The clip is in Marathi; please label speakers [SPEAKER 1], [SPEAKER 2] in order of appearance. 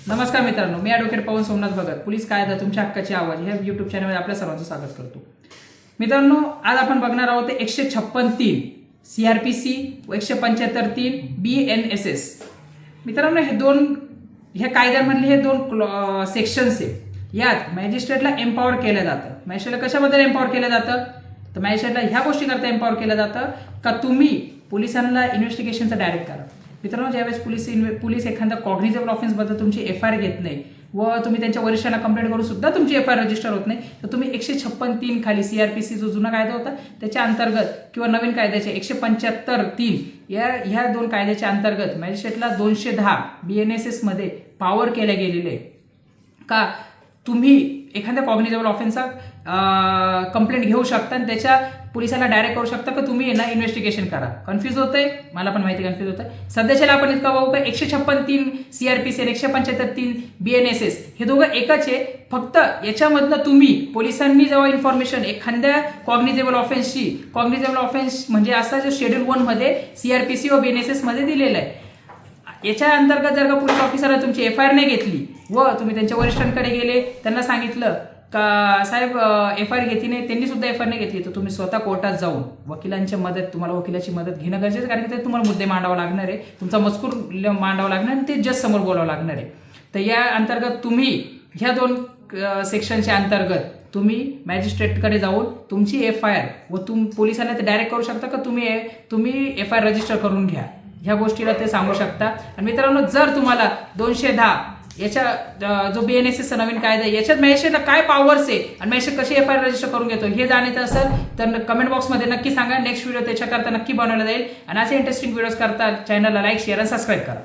[SPEAKER 1] नमस्कार मित्रांनो, मी ॲडव्होकेट पवन सोमनाथ भगत, पोलीस कायदा तुमच्या हक्काची आवाज ह्या यूट्यूब चॅनलमध्ये आपल्या सर्वांचं स्वागत करतो. मित्रांनो, आज आपण बघणार आहोत 156(3) CRPC व 175(3) BNSS. मित्रांनो, ह्या कायद्यांमधले हे दोन सेक्शन्स आहेत. यात मॅजिस्ट्रेटला एम्पॉवर केलं जातं. मॅजिस्ट्रेटला कशाबद्दल एम्पॉवर केलं जातं? तर मॅजिस्ट्रेटला ह्या गोष्टीकरता एम्पॉवर केलं जातं का तुम्ही पोलिसांना इन्व्हेस्टिगेशनचं डायरेक्ट करा. मित्रांनो, ज्यावेळेस पोलीस एखादा कॉग्निजेबल ऑफेन्सबद्दल तुमची FIR घेत नाही व तुम्ही त्यांच्या वरिष्ठांना कंप्लेंट करून सुद्धा तुमची FIR रजिस्टर होत नाही, तर तुम्ही 156(3) खाली CRPC जो जुना कायदा होता त्याच्या अंतर्गत किंवा नवीन कायद्याचे 175(3) ह्या दोन कायद्याच्या अंतर्गत मॅजिस्ट्रेटला 210 BNSS मध्ये पॉवर केल्या गेलेले का तुम्ही एखाद्या कॉग्निजेबल ऑफेन्सचा कंप्लेंट घेऊ शकता आणि त्याच्या पोलिसांना डायरेक्ट करू शकता का तुम्ही ना इन्व्हेस्टिगेशन करा. कन्फ्युज होतंय, मला पण माहिती कन्फ्युज होतंय. सध्याच्याला आपण इतका बघू का 156(3) CRPC आणि 175(3) BNSS हे दोघं एकाच आहे. फक्त याच्यामधनं तुम्ही पोलिसांनी जेव्हा इन्फॉर्मेशन एखाद्या कॉग्निजेबल ऑफेन्स म्हणजे असा जो शेड्यूल 1 मध्ये CRPC व BNSS मध्ये दिलेला आहे, याच्या अंतर्गत जर का पोलीस ऑफिसरने तुमची FIR नाही घेतली व तुम्ही त्यांच्या वरिष्ठांकडे गेले, त्यांना सांगितलं का साहेब FIR घेतली नाही, त्यांनी सुद्धा FIR नाही घेतली, तर तुम्ही स्वतः कोर्टात जाऊन तुम्हाला वकिलाची मदत घेणं गरजेचं आहे. कारण की ते तुम्हाला मुद्दे मांडावा लागणार आहे, तुमचा मजकूर मांडावा लागणार आणि ते जज समोर बोलावं लागणार आहे. तर या अंतर्गत तुम्ही ह्या दोन सेक्शनच्या अंतर्गत तुम्ही मॅजिस्ट्रेटकडे जाऊन तुमची FIR व पोलिसांना ते डायरेक्ट करू शकता का तुम्ही FIR रजिस्टर करून घ्या. ह्या गोष्टीला ते सांगू शकता. आणि मित्रांनो, जर तुम्हाला 210 याच्या जो BNSS नवीन कायदा आहे याच्यात मॅजिस्ट्रेटला काय पॉवर्स आहे आणि मॅजिस्ट्रेट कशी FIR रजिस्टर करून घेतो हे जाणायचं असेल तर कमेंट बॉक्समध्ये नक्की सांगा. नेक्स्ट व्हिडिओ त्याच्याकरता नक्की बनवला जाईल. आणि असे इंटरेस्टिंग व्हिडिओज करता चॅनलला लाईक, शेअर आणि सबस्क्राईब करा.